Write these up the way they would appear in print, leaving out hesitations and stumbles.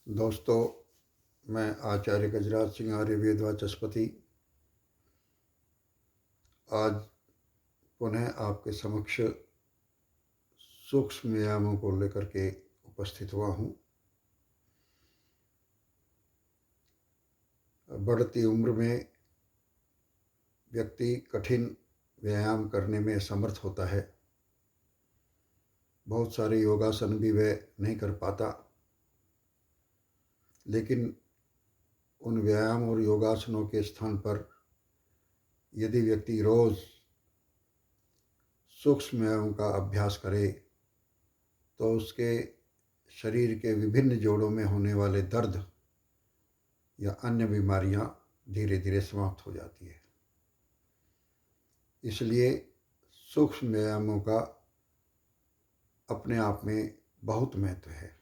दोस्तों, मैं आचार्य गजराज सिंह आयुर्वेद वाचस्पति आज पुनः आपके समक्ष सूक्ष्म व्यायामों को लेकर के उपस्थित हुआ हूँ। बढ़ती उम्र में व्यक्ति कठिन व्यायाम करने में समर्थ होता है। बहुत सारे योगासन भी वह नहीं कर पाता, लेकिन उन व्यायाम और योगासनों के स्थान पर यदि व्यक्ति रोज़ सूक्ष्म व्यायाम का अभ्यास करे तो उसके शरीर के विभिन्न जोड़ों में होने वाले दर्द या अन्य बीमारियां धीरे धीरे समाप्त हो जाती है। इसलिए सूक्ष्म व्यायामों का अपने आप में बहुत महत्व है।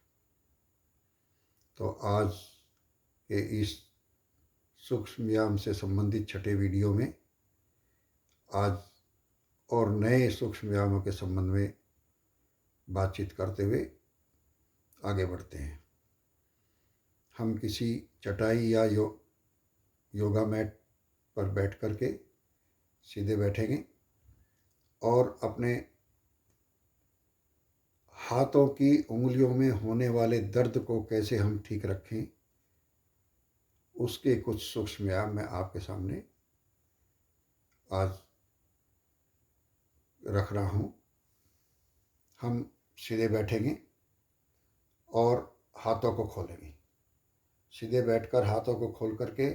तो आज के इस सूक्ष्म व्यायाम से संबंधित छठे वीडियो में आज और नए सूक्ष्म व्यायामों के संबंध में बातचीत करते हुए आगे बढ़ते हैं। हम किसी चटाई या योगा मैट पर बैठ कर के सीधे बैठेंगे और अपने हाथों की उंगलियों में होने वाले दर्द को कैसे हम ठीक रखें, उसके कुछ सूक्ष्म व्यायाम मैं आपके सामने आज रख रहा हूँ। हम सीधे बैठेंगे और हाथों को खोलेंगे। सीधे बैठकर हाथों को खोल करके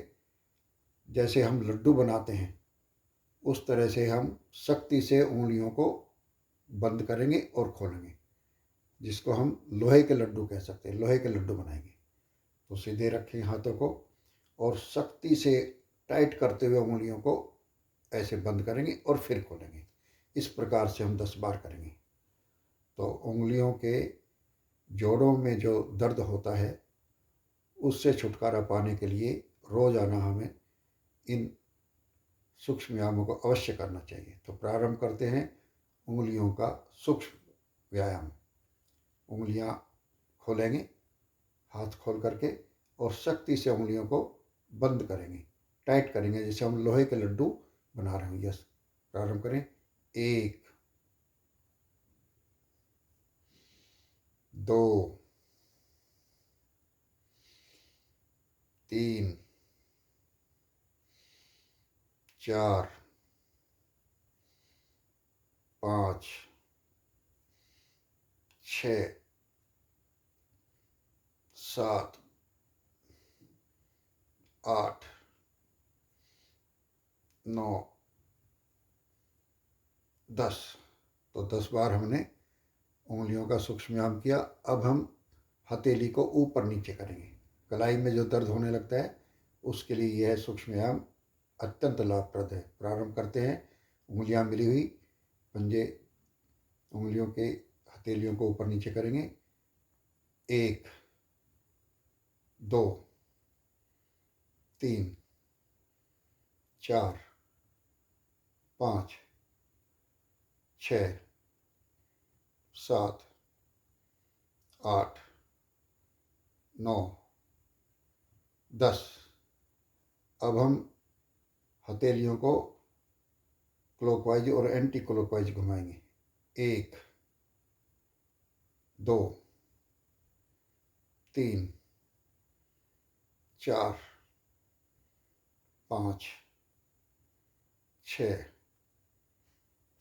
जैसे हम लड्डू बनाते हैं उस तरह से हम सख्ती से उंगलियों को बंद करेंगे और खोलेंगे, जिसको हम लोहे के लड्डू कह सकते हैं। लोहे के लड्डू बनाएंगे। तो सीधे रखें हाथों को और सख्ती से टाइट करते हुए उंगलियों को ऐसे बंद करेंगे और फिर खोलेंगे। इस प्रकार से हम 10 बार करेंगे। तो उंगलियों के जोड़ों में जो दर्द होता है उससे छुटकारा पाने के लिए रोजाना हमें इन सूक्ष्म व्यायामों को अवश्य करना चाहिए। तो प्रारंभ करते हैं उंगलियों का सूक्ष्म व्यायाम। उंगलियां खोलेंगे, हाथ खोल करके, और सख्ती से उंगलियों को बंद करेंगे, टाइट करेंगे, जैसे हम लोहे के लड्डू बना रहे हैं। यस, प्रारंभ करें। 1, 2, 3, 4, 5, 6, 7, 8, 9, 10। तो 10 बार हमने उंगलियों का सूक्ष्म व्यायाम किया। अब हम हथेली को ऊपर नीचे करेंगे। कलाई में जो दर्द होने लगता है उसके लिए यह सूक्ष्म व्यायाम अत्यंत लाभप्रद है। प्रारंभ करते हैं। उंगलियां मिली हुई, पंजे उंगलियों के हथेलियों को ऊपर नीचे करेंगे। 1, 2, 3, 4, 5, 6, 7, 8, 9, 10। अब हम हथेलियों को क्लॉकवाइज और एंटी क्लॉकवाइज घुमाएंगे। 1, 2, 3, 4, 5, 6,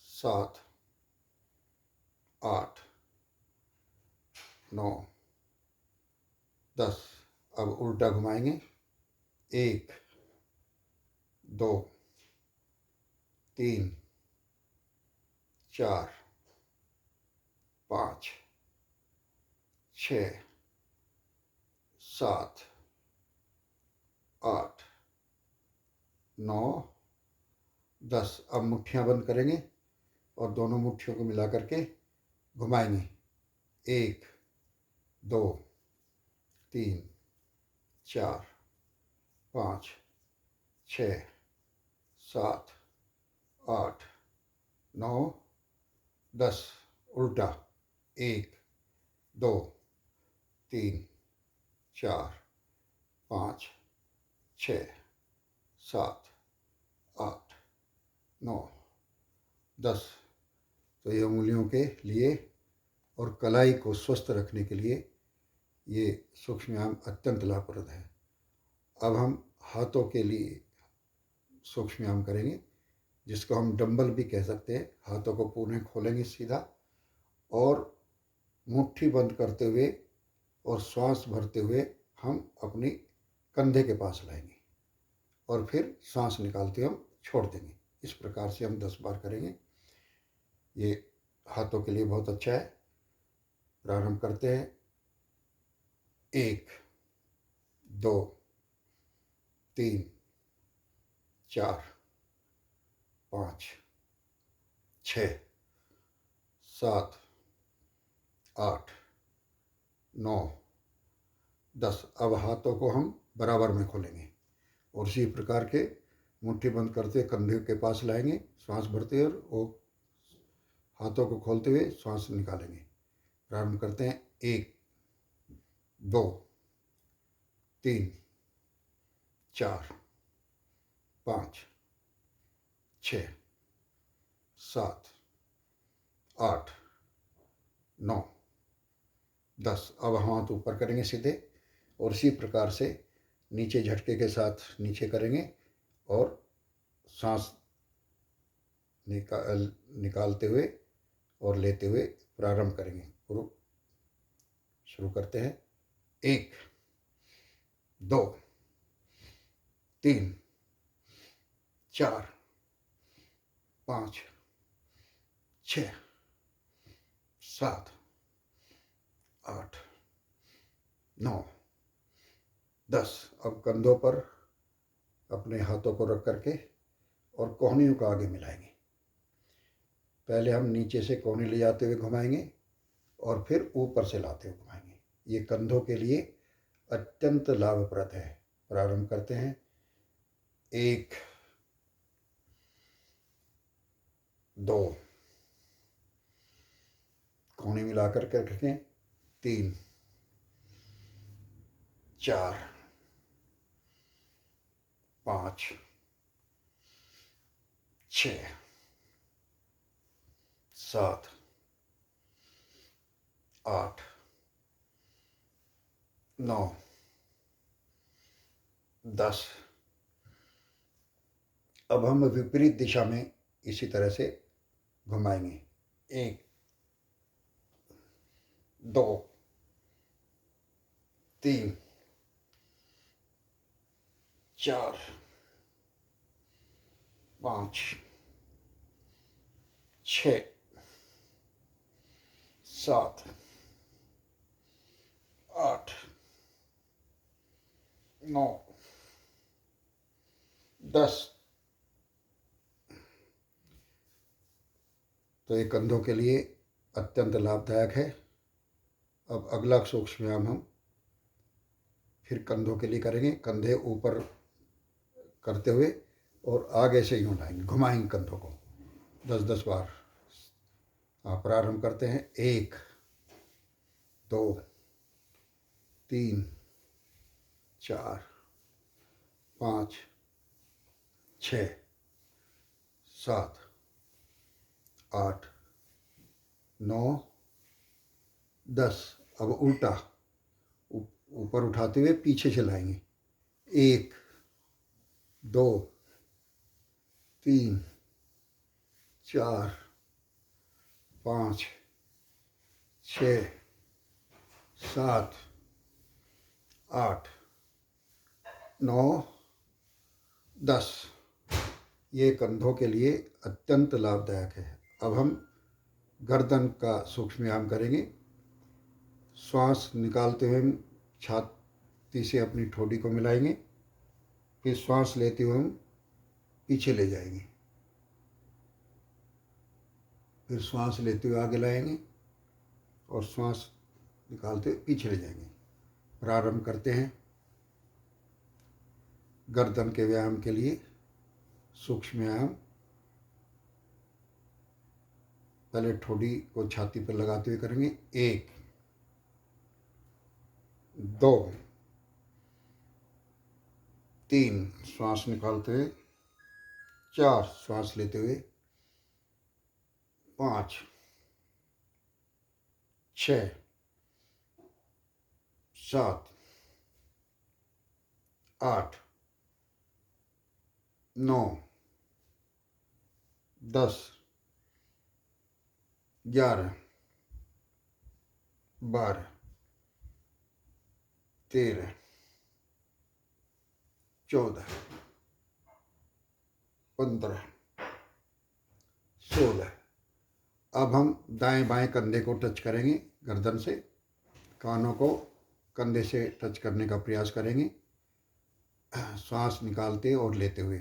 7, 8, 9, 10। अब उल्टा घुमाएंगे। 1, 2, 3, 4, 5, 6, 7, 8, 9, 10। अब मुट्ठियां बंद करेंगे और दोनों मुट्ठियों को मिला करके घुमाएंगे। 1, 2, 3, 4, 5, 6, 7, 8, 9, 10। उल्टा। 1, 2, 3, 4, 5, 6, 7, 8, 9, 10। तो ये उंगलियों के लिए और कलाई को स्वस्थ रखने के लिए ये सूक्ष्म व्यायाम अत्यंत लाभप्रद है। अब हम हाथों के लिए सूक्ष्म व्यायाम करेंगे, जिसको हम डंबल भी कह सकते हैं। हाथों को पूरे खोलेंगे सीधा और मुट्ठी बंद करते हुए और श्वास भरते हुए हम अपनी कंधे के पास लाएंगे और फिर सांस निकालते हम छोड़ देंगे। इस प्रकार से हम 10 बार करेंगे। ये हाथों के लिए बहुत अच्छा है। प्रारंभ करते हैं। 1, 2, 3, 4, 5, 6, 7, 8, 9, 10। अब हाथों को हम बराबर में खोलेंगे और इसी प्रकार के मुट्ठी बंद करते कंधे के पास लाएंगे, श्वास भरते और वो हाथों को खोलते हुए श्वास निकालेंगे। प्रारंभ करते हैं। 1, 2, 3, 4, 5, 6, 7, 8, 9, 10। अब हाथ ऊपर करेंगे सीधे और इसी प्रकार से नीचे झटके के साथ नीचे करेंगे और सांस निकालते हुए और लेते हुए प्रारंभ करेंगे। शुरू करते हैं। 1, 2, 3, 4, 5, 6, 7, 8, 9, 10। अब कंधों पर अपने हाथों को रख करके और कोहनियों को आगे मिलाएंगे। पहले हम नीचे से कोहनी ले जाते हुए घुमाएंगे और फिर ऊपर से लाते हुए घुमाएंगे। ये कंधों के लिए अत्यंत लाभप्रद है। प्रारंभ करते हैं। 1, 2, कोहनी मिलाकर के रखें। 3, 4, 5, 6, 7, 8, 9, 10। अब हम विपरीत दिशा में इसी तरह से घुमाएंगे। 1, 2, 3, 4, 5, 6, 7, 8, 9, 10। तो ये कंधों के लिए अत्यंत लाभदायक है। अब अगला सूक्ष्म व्यायाम हम फिर कंधों के लिए करेंगे। कंधे ऊपर करते हुए और आगे से यूँ लाएंगे, घुमाएंगे कंधों को 10-10 बार। प्रारंभ करते हैं। 1, 2, 3, 4, 5, 6, 7, 8, 9, 10। अब उल्टा ऊपर उठाते हुए पीछे चलाएंगे। 1, 2, 3, 4, 5, 6, 7, 8, 9, 10। ये कंधों के लिए अत्यंत लाभदायक है। अब हम गर्दन का सूक्ष्म व्यायाम करेंगे। श्वास निकालते हुए हम छाती से अपनी ठोड़ी को मिलाएंगे, फिर श्वास लेते हुए हम पीछे ले जाएंगे, फिर श्वास लेते हुए आगे लाएंगे और श्वास निकालते हुए पीछे ले जाएंगे। प्रारंभ करते हैं। गर्दन के व्यायाम के लिए सूक्ष्म व्यायाम। पहले ठोड़ी को छाती पर लगाते हुए करेंगे। 1, 2, 3 श्वास निकालते हुए, 4 श्वास लेते हुए, 5 6 7 8 9 10 11 12 13 14 15 16। अब हम दाएं बाएं कंधे को टच करेंगे गर्दन से, कानों को कंधे से टच करने का प्रयास करेंगे, सांस निकालते और लेते हुए।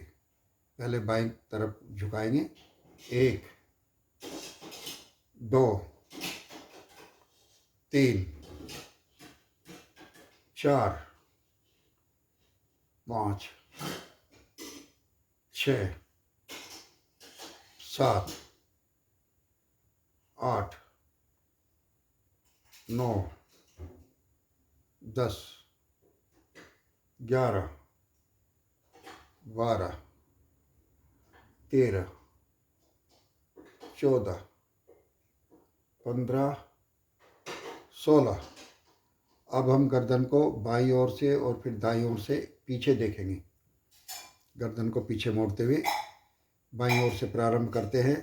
पहले बाएं तरफ झुकाएंगे, 1 2 3 4 5 6 7 8 9 10 11 12 13 14 15 16। अब हम गर्दन को बाईं ओर से और फिर दाईं ओर से पीछे देखेंगे। गर्दन को पीछे मोड़ते हुए बाईं ओर से प्रारंभ करते हैं,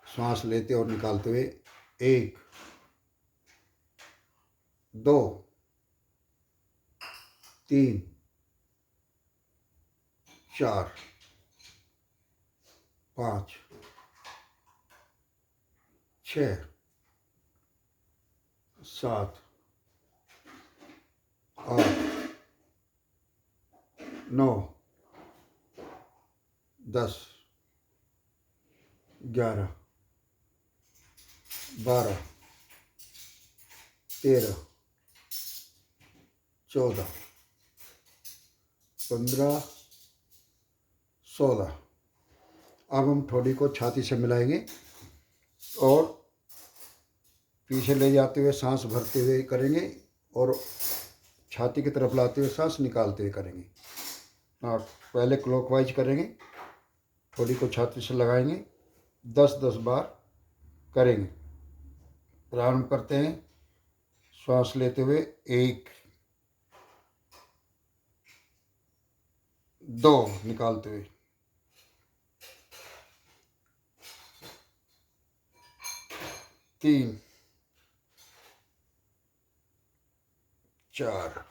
सांस लेते और निकालते हुए। 1 2 3 4 5 6 7 8 9 10 11 12 13 14 15 16। अब हम ठोड़ी को छाती से मिलाएंगे और पीछे ले जाते हुए सांस भरते हुए करेंगे और छाती की तरफ लाते हुए सांस निकालते हुए करेंगे। और पहले क्लॉकवाइज करेंगे, ठोड़ी को छाती से लगाएंगे, 10-10 बार करेंगे। प्रारंभ करते हैं, श्वास लेते हुए 1 2 निकालते हुए, 3 4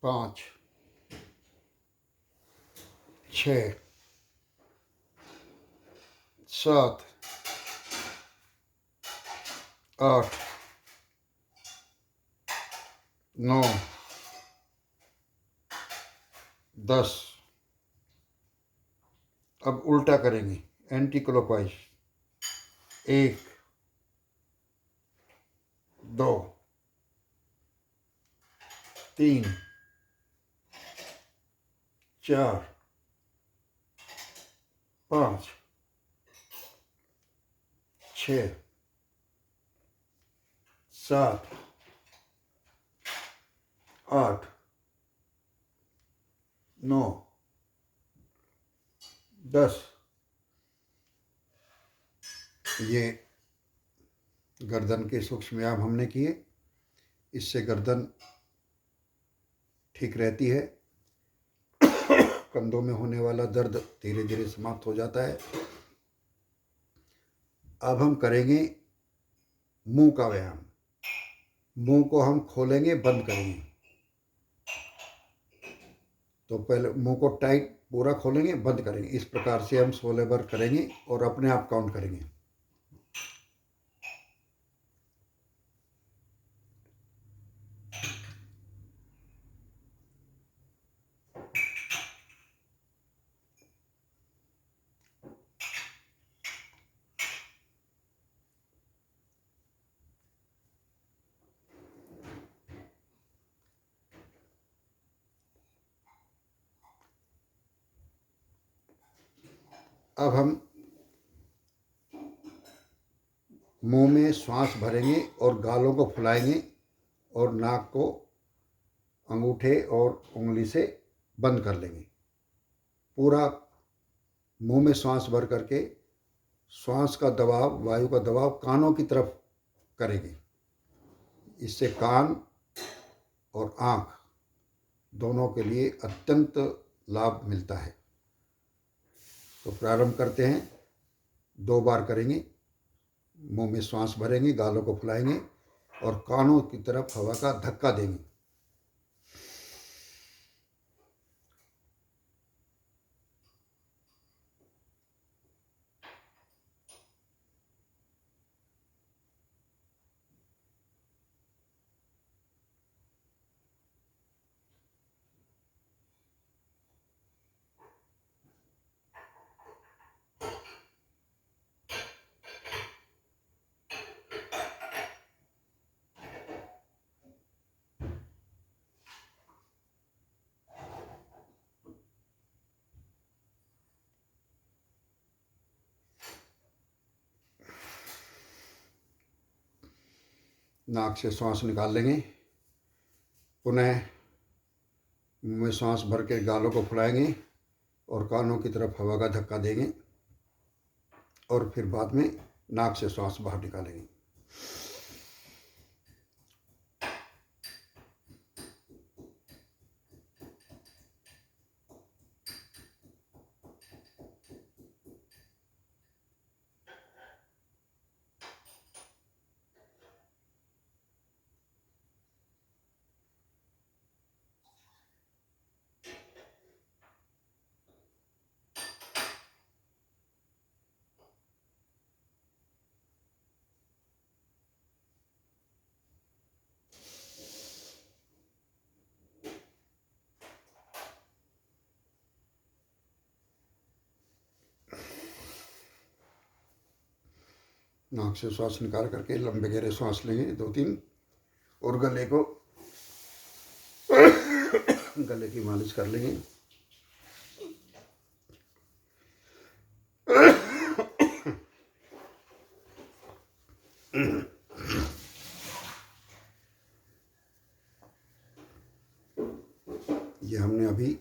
5 6 7 8 9 10। अब उल्टा करेंगे, एंटी क्लॉकवाइज। 1 2 3 4 5 6 7 8 9 10। ये गर्दन के सूक्ष्म व्यायाम हमने किए, इससे गर्दन ठीक रहती है, कंधों में होने वाला दर्द धीरे धीरे समाप्त हो जाता है। अब हम करेंगे मुंह का व्यायाम। मुंह को हम खोलेंगे, बंद करेंगे। तो पहले मुंह को टाइट पूरा खोलेंगे, बंद करेंगे। इस प्रकार से हम 16 बार करेंगे और अपने आप काउंट करेंगे। अब हम मुंह में श्वास भरेंगे और गालों को फुलाएंगे और नाक को अंगूठे और उंगली से बंद कर लेंगे। पूरा मुंह में सांस भर करके श्वास का दबाव, वायु का दबाव कानों की तरफ करेंगे। इससे कान और आँख दोनों के लिए अत्यंत लाभ मिलता है। तो प्रारंभ करते हैं। 2 बार करेंगे। मुंह में सांस भरेंगे, गालों को फुलाएंगे और कानों की तरफ हवा का धक्का देंगे। नाक से सांस निकाल लेंगे। पुनः मुंह में सांस भर के गालों को फुलाएंगे और कानों की तरफ हवा का धक्का देंगे और फिर बाद में नाक से सांस बाहर निकालेंगे। नाक से सांस निकाल करके लंबे गहरे सांस लेंगे 2-3 और गले की मालिश कर लेंगे। ये हमने अभी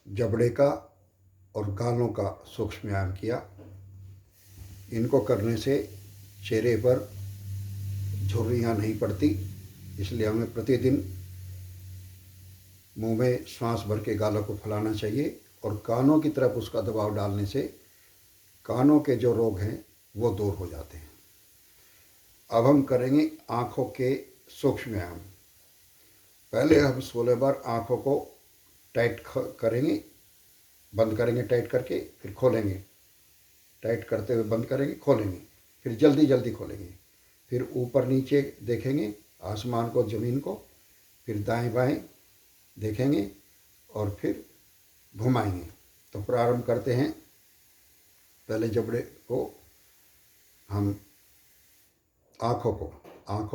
जबड़े का और गालों का सूक्ष्म व्यायाम किया। इनको करने से चेहरे पर झुर्रियाँ नहीं पड़ती, इसलिए हमें प्रतिदिन मुंह में सांस भर के गालों को फैलाना चाहिए और कानों की तरफ उसका दबाव डालने से कानों के जो रोग हैं वो दूर हो जाते हैं। अब हम करेंगे आँखों के सूक्ष्म व्यायाम। पहले हम 16 बार आँखों को टाइट करेंगे, बंद करेंगे टाइट करके, फिर खोलेंगे, टाइट करते हुए बंद करेंगे, खोलेंगे, फिर जल्दी जल्दी खोलेंगे, फिर ऊपर नीचे देखेंगे, आसमान को, ज़मीन को, फिर दाएं बाएं देखेंगे और फिर घुमाएंगे। तो प्रारंभ करते हैं। पहले जबड़े को हम आँखों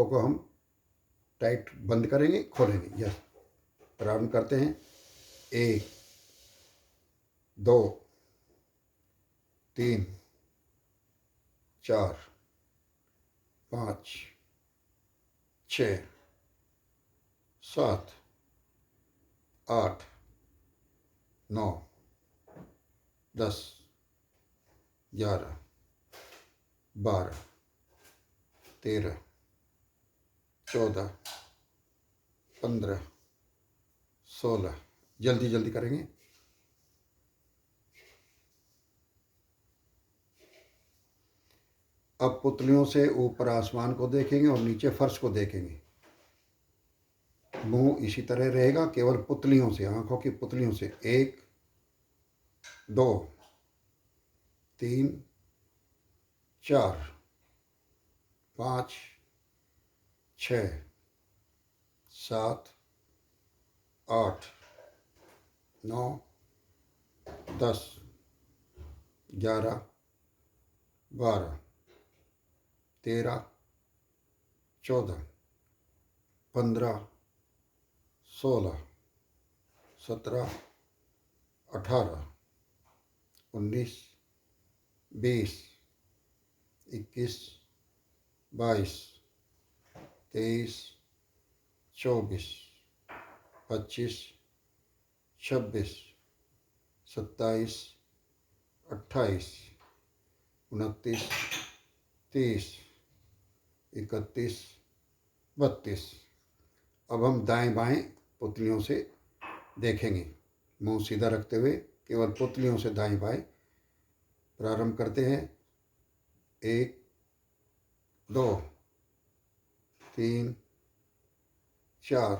को हम टाइट बंद करेंगे, खोलेंगे। यस, प्रारंभ करते हैं। 1 2 3 4 5 6 7 8 9 10 11 12 13 14 15 16। जल्दी जल्दी करेंगे। अब पुतलियों से ऊपर आसमान को देखेंगे और नीचे फर्श को देखेंगे। मुंह इसी तरह रहेगा, केवल पुतलियों से, आंखों की पुतलियों से। 1 2 3 4 5 6 7 8 9 10 11 12 13 14 15 16 17 18 19 20 21 22 23 24, 25, 26, 27, 28, 29, 30, 31, 32। अब हम दाएं बाएं पुतलियों से देखेंगे। मुंह सीधा रखते हुए केवल पुतलियों से दाएं बाएं प्रारंभ करते हैं। 1, 2, 3, 4,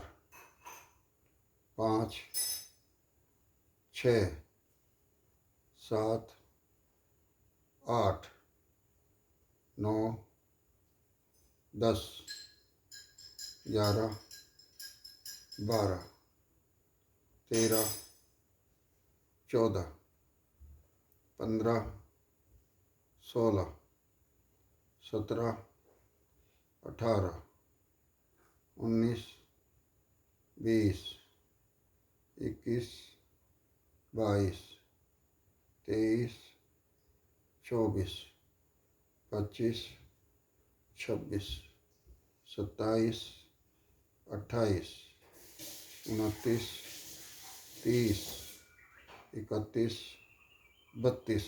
5, 6, 7, 8, 9, 10, 11, 12, 13, 14, 15, 16, 17, 18, 19, 20, 21, 22, 23, 24, 25, 26, 27, 28, 29, 30, 31, 32।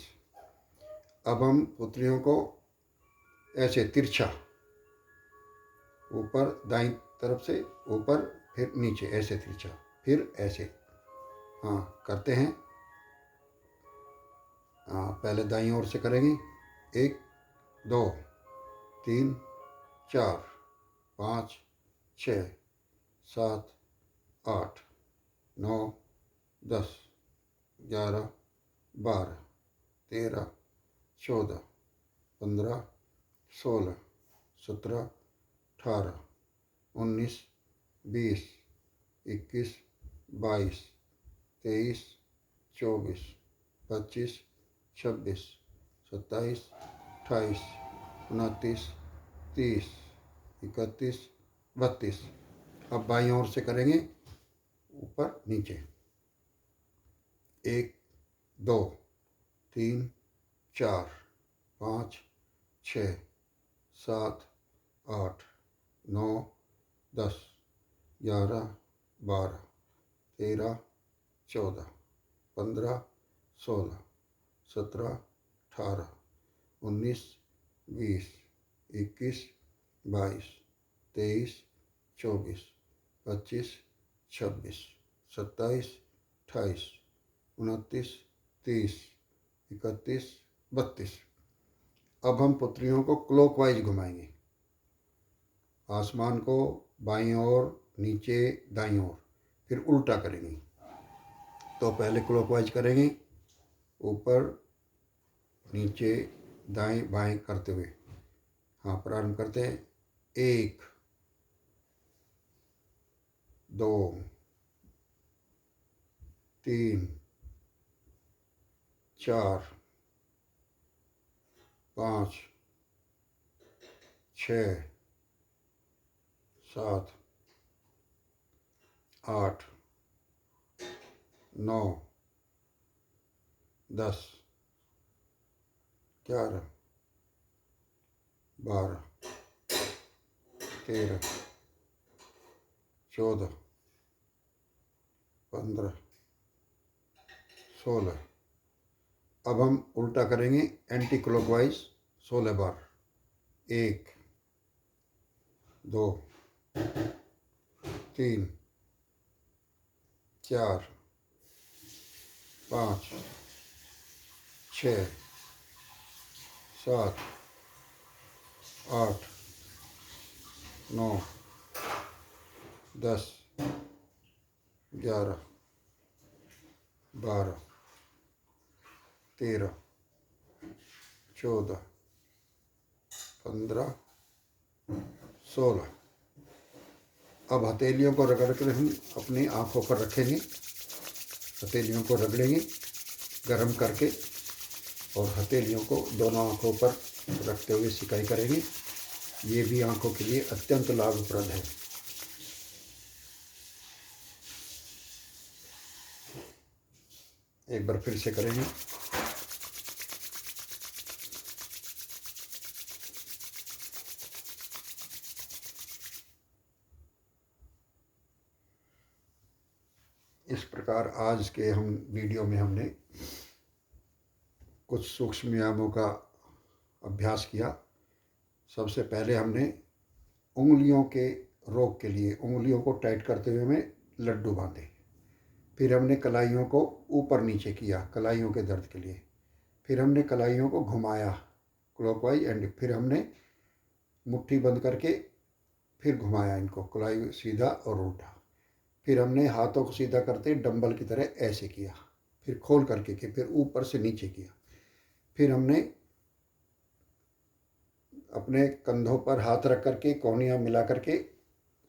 अब हम पुतलियों को ऐसे तिरछा ऊपर दाईं तरफ से ऊपर, फिर नीचे ऐसे तिरछा, फिर ऐसे हाँ करते हैं। हाँ, पहले दाईं ओर से करेंगे। 1, 2, 3, 4, 5, 6, 7, 8, 9, 10, 11, 12, 13, 14, 15, 16, 17, 18, 19, 20, 21, 22, 23, 24, 25, 26, 27, 28, 29, 30, 31, 32। अब बाईं ओर से करेंगे ऊपर नीचे। 1, 2, 3, 4, 5, 6, 7, 8, 9, 10, 11, 12, 13, 14, 15, 16, 17, 18, 19, 20, 21, 22, 23, 24, 25, 26, 27, 28, 29, 30, 31, 32। अब हम पुतलियों को क्लॉकवाइज घुमाएंगे। आसमान को बाईं ओर, नीचे दाईं ओर, फिर उल्टा करेंगे। तो पहले क्लॉकवाइज करेंगे, ऊपर नीचे दाएं बाएं करते हुए। हाँ, प्रारंभ करते हैं। 1, 2, 3, 4, 5, 6, 7, 8, 9, 10, 11, 12, 13, 14, 15, 16। अब हम उल्टा करेंगे एंटी क्लॉकवाइज 16 बार। 1, 2, 3, 4, 5, 6, 7, 8, 9, 10, 11, 12, 13, 14, 15, 16। अब हथेलियों को रगड़ कर हम अपनी आँखों पर रखेंगे। हथेलियों को रगड़ेंगे गर्म करके, और हथेलियों को दोनों आँखों पर रखते हुए सिकाई करेंगे। ये भी आँखों के लिए अत्यंत लाभप्रद है। एक बार फिर से करेंगे। इस प्रकार आज के हम वीडियो में हमने कुछ सूक्ष्म व्यायामों का अभ्यास किया। सबसे पहले हमने उंगलियों के रोग के लिए उंगलियों को टाइट करते हुए हमें लड्डू बांधे। फिर हमने कलाइयों को ऊपर नीचे किया कलाइयों के दर्द के लिए। फिर हमने कलाइयों को घुमाया क्लॉकवाइज एंड फिर हमने मुट्ठी बंद करके फिर घुमाया इनको कलाई सीधा और उल्टा। फिर हमने हाथों को सीधा करते डंबल की तरह ऐसे किया। फिर खोल करके के फिर ऊपर से नीचे किया। फिर हमने अपने कंधों पर हाथ रख करके कोहनियाँ मिला करके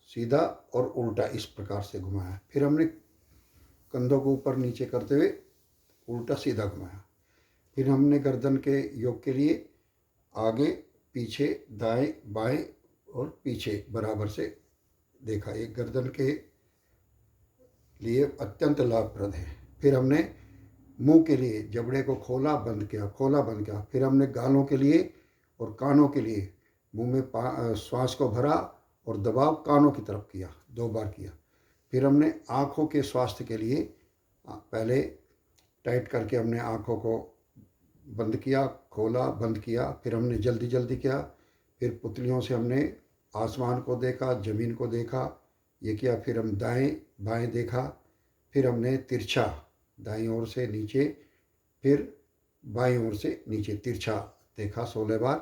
सीधा और उल्टा इस प्रकार से घुमाया। फिर हमने कंधों को ऊपर नीचे करते हुए उल्टा सीधा घुमाया। फिर हमने गर्दन के योग के लिए आगे पीछे दाएं बाएं और पीछे बराबर से देखा। ये गर्दन के लिए अत्यंत लाभप्रद है। फिर हमने मुंह के लिए जबड़े को खोला बंद किया। फिर हमने गालों के लिए और कानों के लिए मुंह में श्वास को भरा और दबाव कानों की तरफ किया, 2 बार किया। फिर हमने आँखों के स्वास्थ्य के लिए पहले टाइट करके हमने आँखों को बंद किया, खोला, बंद किया। फिर हमने जल्दी जल्दी किया। फिर पुतलियों से हमने आसमान को देखा, ज़मीन को देखा, ये किया। फिर हम दाएं बाएं देखा। फिर हमने तिरछा दाईं ओर से नीचे, फिर बाईं ओर से नीचे तिरछा देखा 16 बार।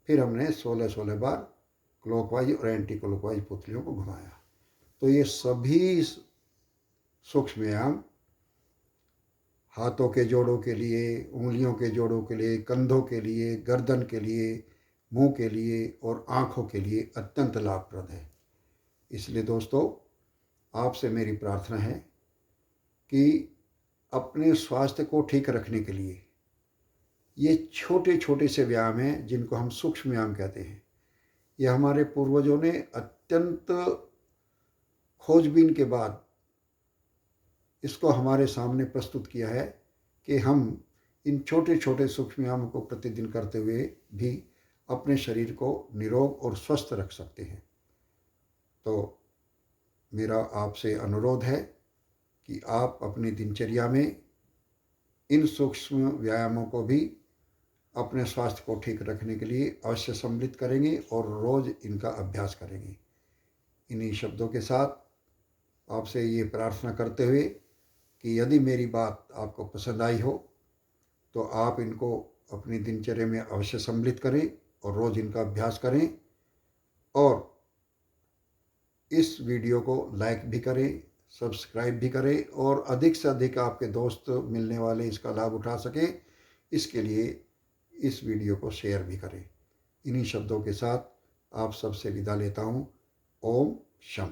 फिर हमने 16 बार क्लॉकवाइज और एंटी क्लॉकवाइज पुतलियों को घुमाया। तो ये सभी सूक्ष्म व्यायाम हाथों के जोड़ों के लिए, उंगलियों के जोड़ों के लिए, कंधों के लिए, गर्दन के लिए, मुंह के लिए और आँखों के लिए अत्यंत लाभप्रद है। इसलिए दोस्तों, आपसे मेरी प्रार्थना है कि अपने स्वास्थ्य को ठीक रखने के लिए ये छोटे छोटे से व्यायाम हैं जिनको हम सूक्ष्म व्यायाम कहते हैं। ये हमारे पूर्वजों ने अत्यंत खोजबीन के बाद इसको हमारे सामने प्रस्तुत किया है कि हम इन छोटे छोटे सूक्ष्म व्यायामों को प्रतिदिन करते हुए भी अपने शरीर को निरोग और स्वस्थ रख सकते हैं। तो मेरा आपसे अनुरोध है कि आप अपनी दिनचर्या में इन सूक्ष्म व्यायामों को भी अपने स्वास्थ्य को ठीक रखने के लिए अवश्य सम्मिलित करेंगे और रोज़ इनका अभ्यास करेंगे। इन्हीं शब्दों के साथ आपसे ये प्रार्थना करते हुए कि यदि मेरी बात आपको पसंद आई हो तो आप इनको अपनी दिनचर्या में अवश्य सम्मिलित करें और रोज़ इनका अभ्यास करें। और इस वीडियो को लाइक भी करें, सब्सक्राइब भी करें और अधिक से अधिक आपके दोस्त मिलने वाले इसका लाभ उठा सकें, इसके लिए इस वीडियो को शेयर भी करें। इन्हीं शब्दों के साथ आप सबसे विदा लेता हूँ। ओम शम।